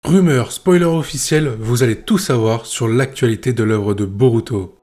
Rumeurs, spoiler officiel, vous allez tout savoir sur l'actualité de l'œuvre de Boruto.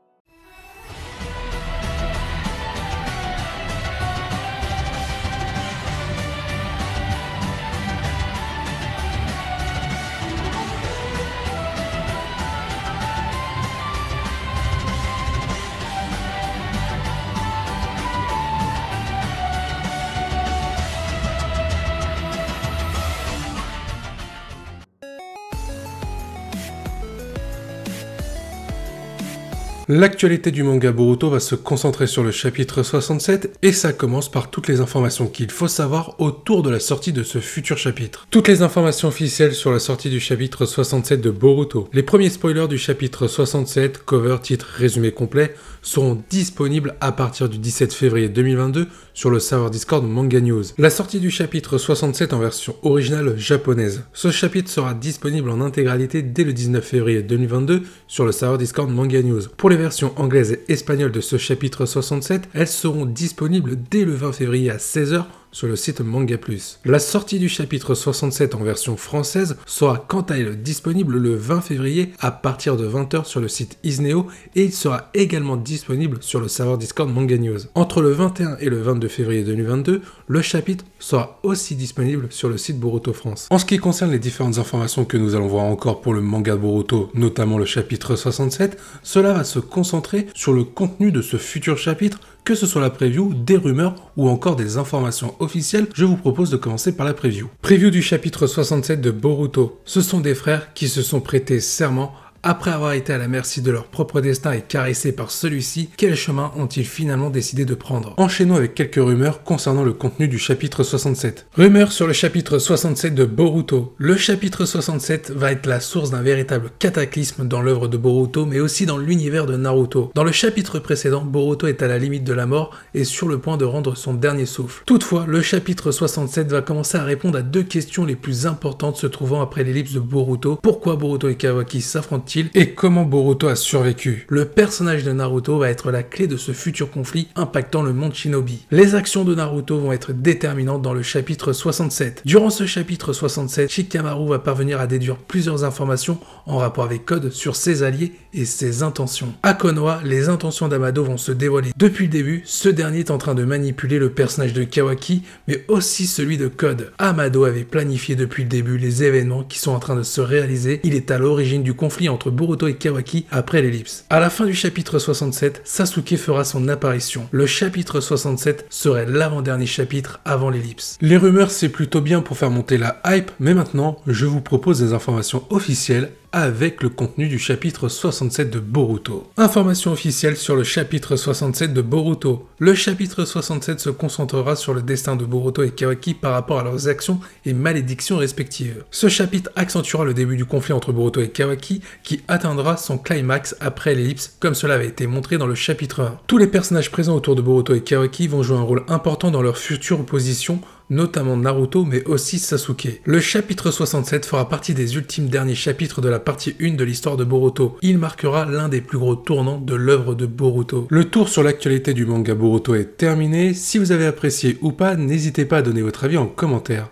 L'actualité du manga Boruto va se concentrer sur le chapitre 67 et ça commence par toutes les informations qu'il faut savoir autour de la sortie de ce futur chapitre. Toutes les informations officielles sur la sortie du chapitre 67 de Boruto. Les premiers spoilers du chapitre 67, cover, titre, résumé complet, seront disponibles à partir du 17 février 2022 sur le serveur Discord Manga News. La sortie du chapitre 67 en version originale japonaise. Ce chapitre sera disponible en intégralité dès le 19 février 2022 sur le serveur Discord Manga News. Pour les versions anglaises et espagnoles de ce chapitre 67, elles seront disponibles dès le 20 février à 16 h sur le site Manga Plus. La sortie du chapitre 67 en version française sera quant à elle disponible le 20 février à partir de 20 h sur le site Isneo et il sera également disponible sur le serveur Discord Manga News. Entre le 21 et le 22 février 2022, le chapitre sera aussi disponible sur le site Boruto France. En ce qui concerne les différentes informations que nous allons voir encore pour le manga Boruto, notamment le chapitre 67, cela va se concentrer sur le contenu de ce futur chapitre, que ce soit la preview, des rumeurs ou encore des informations officielles. Je vous propose de commencer par la preview. Preview du chapitre 67 de Boruto. Ce sont des frères qui se sont prêtés serment après avoir été à la merci de leur propre destin et caressés par celui-ci. Quel chemin ont-ils finalement décidé de prendre? Enchaînons avec quelques rumeurs concernant le contenu du chapitre 67. Rumeurs sur le chapitre 67 de Boruto. Le chapitre 67 va être la source d'un véritable cataclysme dans l'œuvre de Boruto, mais aussi dans l'univers de Naruto. Dans le chapitre précédent, Boruto est à la limite de la mort et sur le point de rendre son dernier souffle. Toutefois, le chapitre 67 va commencer à répondre à deux questions les plus importantes se trouvant après l'ellipse de Boruto. Pourquoi Boruto et Kawaki s'affrontent-ils et comment Boruto a survécu? Le personnage de Naruto va être la clé de ce futur conflit impactant le monde Shinobi. Les actions de Naruto vont être déterminantes dans le chapitre 67. Durant ce chapitre 67, Shikamaru va parvenir à déduire plusieurs informations en rapport avec Code sur ses alliés et ses intentions. À Konoha, les intentions d'Amado vont se dévoiler. Depuis le début, ce dernier est en train de manipuler le personnage de Kawaki, mais aussi celui de Code. Amado avait planifié depuis le début les événements qui sont en train de se réaliser. Il est à l'origine du conflit entre Boruto et Kawaki après l'ellipse. À la fin du chapitre 67, Sasuke fera son apparition. Le chapitre 67 serait l'avant-dernier chapitre avant l'ellipse. Les rumeurs, c'est plutôt bien pour faire monter la hype, mais maintenant, je vous propose des informations officielles avec le contenu du chapitre 67 de Boruto. Information officielle sur le chapitre 67 de Boruto. Le chapitre 67 se concentrera sur le destin de Boruto et Kawaki par rapport à leurs actions et malédictions respectives. Ce chapitre accentuera le début du conflit entre Boruto et Kawaki qui atteindra son climax après l'ellipse comme cela avait été montré dans le chapitre 1. Tous les personnages présents autour de Boruto et Kawaki vont jouer un rôle important dans leur future opposition, notamment Naruto mais aussi Sasuke. Le chapitre 67 fera partie des ultimes derniers chapitres de la partie 1 de l'histoire de Boruto. Il marquera l'un des plus gros tournants de l'œuvre de Boruto. Le tour sur l'actualité du manga Boruto est terminé. Si vous avez apprécié ou pas, n'hésitez pas à donner votre avis en commentaire.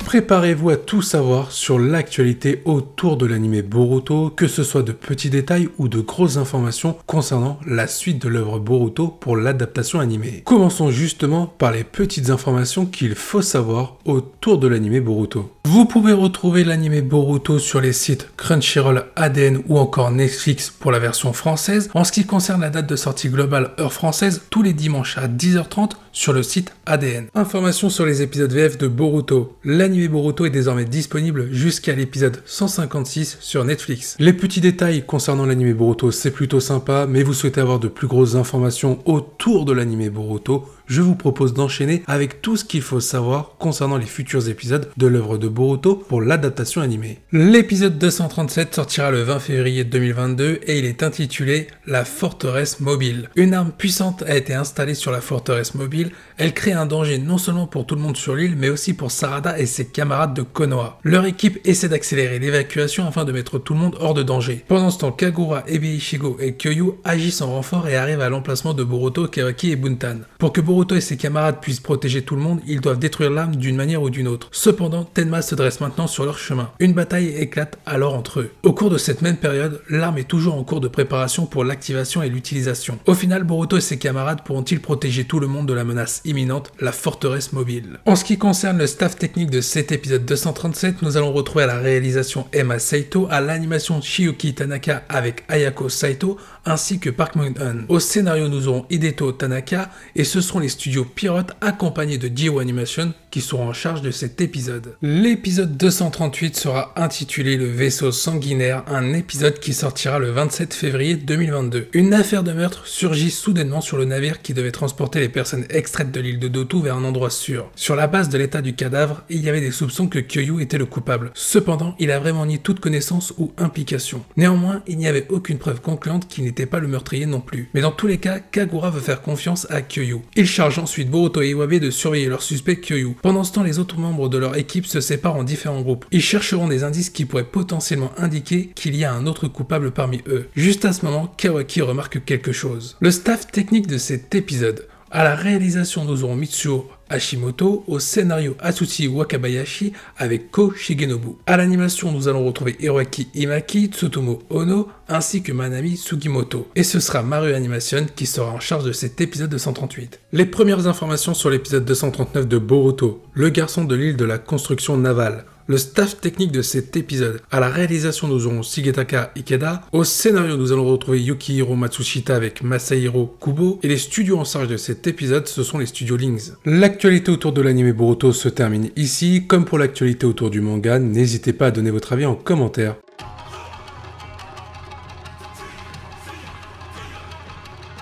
Préparez-vous à tout savoir sur l'actualité autour de l'anime Boruto, que ce soit de petits détails ou de grosses informations concernant la suite de l'œuvre Boruto pour l'adaptation animée. Commençons justement par les petites informations qu'il faut savoir autour de l'anime Boruto. Vous pouvez retrouver l'anime Boruto sur les sites Crunchyroll, ADN ou encore Netflix pour la version française. En ce qui concerne la date de sortie globale heure française, tous les dimanches à 10 h 30 sur le site ADN. Informations sur les épisodes VF de Boruto. L'anime Boruto est désormais disponible jusqu'à l'épisode 156 sur Netflix. Les petits détails concernant l'anime Boruto, c'est plutôt sympa, mais vous souhaitez avoir de plus grosses informations autour de l'anime Boruto, je vous propose d'enchaîner avec tout ce qu'il faut savoir concernant les futurs épisodes de l'œuvre de Boruto pour l'adaptation animée. L'épisode 237 sortira le 20 février 2022 et il est intitulé « La forteresse mobile ». Une arme puissante a été installée sur la forteresse mobile. Elle crée un danger non seulement pour tout le monde sur l'île, mais aussi pour Sarada et ses camarades de Konoha. Leur équipe essaie d'accélérer l'évacuation afin de mettre tout le monde hors de danger. Pendant ce temps, Kagura, Ebiishigo et Kyoyu agissent en renfort et arrivent à l'emplacement de Boruto, Kawaki et Buntan. Pour que Boruto Boruto et ses camarades puissent protéger tout le monde, ils doivent détruire l'arme d'une manière ou d'une autre. Cependant, Tenma se dresse maintenant sur leur chemin. Une bataille éclate alors entre eux. Au cours de cette même période, l'arme est toujours en cours de préparation pour l'activation et l'utilisation. Au final, Boruto et ses camarades pourront-ils protéger tout le monde de la menace imminente, la forteresse mobile? En ce qui concerne le staff technique de cet épisode 237, nous allons retrouver à la réalisation Emma Saito, à l'animation Chiyuki Tanaka avec Ayako Saito, ainsi que Park Moon-hun. Au scénario, nous aurons Hideto Tanaka, et ce seront les studios Pierrot accompagnés de J.O. Animation qui seront en charge de cet épisode. L'épisode 238 sera intitulé Le vaisseau sanguinaire, un épisode qui sortira le 27 février 2022. Une affaire de meurtre surgit soudainement sur le navire qui devait transporter les personnes extraites de l'île de Dotu vers un endroit sûr. Sur la base de l'état du cadavre, il y avait des soupçons que Kyoyu était le coupable. Cependant, il a vraiment nié toute connaissance ou implication. Néanmoins, il n'y avait aucune preuve concluante qu'il n'était pas le meurtrier non plus. Mais dans tous les cas, Kagura veut faire confiance à Kyoyu. Il charge ensuite Boruto et Iwabe de surveiller leur suspect Kyoyu. Pendant ce temps, les autres membres de leur équipe se séparent en différents groupes. Ils chercheront des indices qui pourraient potentiellement indiquer qu'il y a un autre coupable parmi eux. Juste à ce moment, Kawaki remarque quelque chose. Le staff technique de cet épisode. À la réalisation, nous aurons Mitsuo Hashimoto, au scénario Atsushi Wakabayashi avec Ko Shigenobu. À l'animation, nous allons retrouver Hiroaki Imaki, Tsutomu Ono, ainsi que Manami Sugimoto. Et ce sera Maru Animation qui sera en charge de cet épisode 238. Les premières informations sur l'épisode 239 de Boruto, le garçon de l'île de la construction navale. Le staff technique de cet épisode. À la réalisation, nous aurons Shigetaka Ikeda. Au scénario, nous allons retrouver Yukihiro Matsushita avec Masahiro Kubo. Et les studios en charge de cet épisode, ce sont les studios Lynx. L'actualité autour de l'anime Boruto se termine ici. Comme pour l'actualité autour du manga, n'hésitez pas à donner votre avis en commentaire.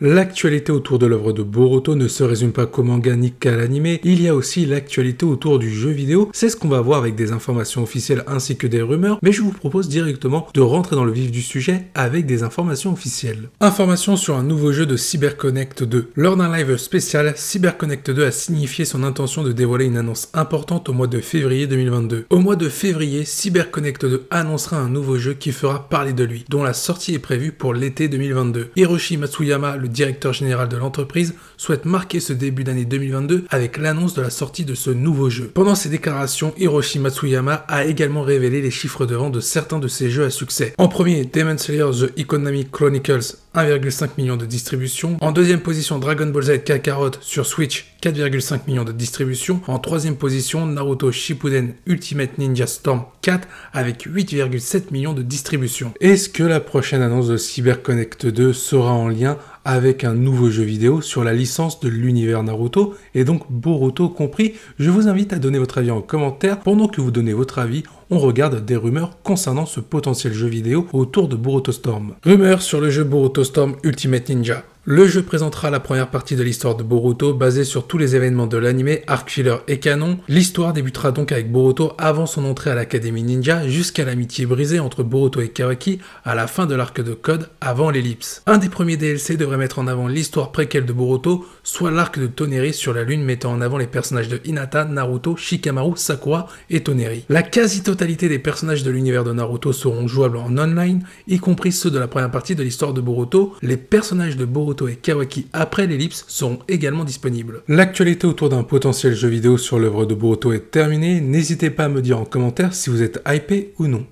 L'actualité autour de l'œuvre de Boruto ne se résume pas qu'au manga ni qu'à l'anime, il y a aussi l'actualité autour du jeu vidéo, c'est ce qu'on va voir avec des informations officielles ainsi que des rumeurs, mais je vous propose directement de rentrer dans le vif du sujet avec des informations officielles. Information sur un nouveau jeu de CyberConnect 2. Lors d'un live spécial, CyberConnect 2 a signifié son intention de dévoiler une annonce importante au mois de février 2022. Au mois de février, CyberConnect 2 annoncera un nouveau jeu qui fera parler de lui, dont la sortie est prévue pour l'été 2022. Hiroshi Matsuyama, le directeur général de l'entreprise, souhaite marquer ce début d'année 2022 avec l'annonce de la sortie de ce nouveau jeu. Pendant ses déclarations, Hiroshi Matsuyama a également révélé les chiffres de vente de certains de ses jeux à succès. En premier, Demon Slayer The Economic Chronicles, 1,5 million de distributions. En deuxième position, Dragon Ball Z Kakarot sur Switch, 4,5 millions de distributions. En troisième position, Naruto Shippuden Ultimate Ninja Storm 4 avec 8,7 millions de distributions. Est-ce que la prochaine annonce de CyberConnect 2 sera en lien avec un nouveau jeu vidéo sur la licence de l'univers Naruto, et donc Boruto compris? Je vous invite à donner votre avis en commentaire. Pendant que vous donnez votre avis, on regarde des rumeurs concernant ce potentiel jeu vidéo autour de Boruto Storm. Rumeurs sur le jeu Boruto Storm Ultimate Ninja. Le jeu présentera la première partie de l'histoire de Boruto basée sur tous les événements de l'anime, arc filler et canon. L'histoire débutera donc avec Boruto avant son entrée à l'Académie Ninja jusqu'à l'amitié brisée entre Boruto et Kawaki à la fin de l'arc de Code avant l'ellipse. Un des premiers DLC devrait mettre en avant l'histoire préquelle de Boruto, soit l'arc de Toneri sur la lune mettant en avant les personnages de Hinata, Naruto, Shikamaru, Sakura et Toneri. La quasi-totalité des personnages de l'univers de Naruto seront jouables en online, y compris ceux de la première partie de l'histoire de Boruto. Les personnages de Boruto et Kawaki après l'ellipse seront également disponibles. L'actualité autour d'un potentiel jeu vidéo sur l'œuvre de Boruto est terminée. N'hésitez pas à me dire en commentaire si vous êtes hypé ou non.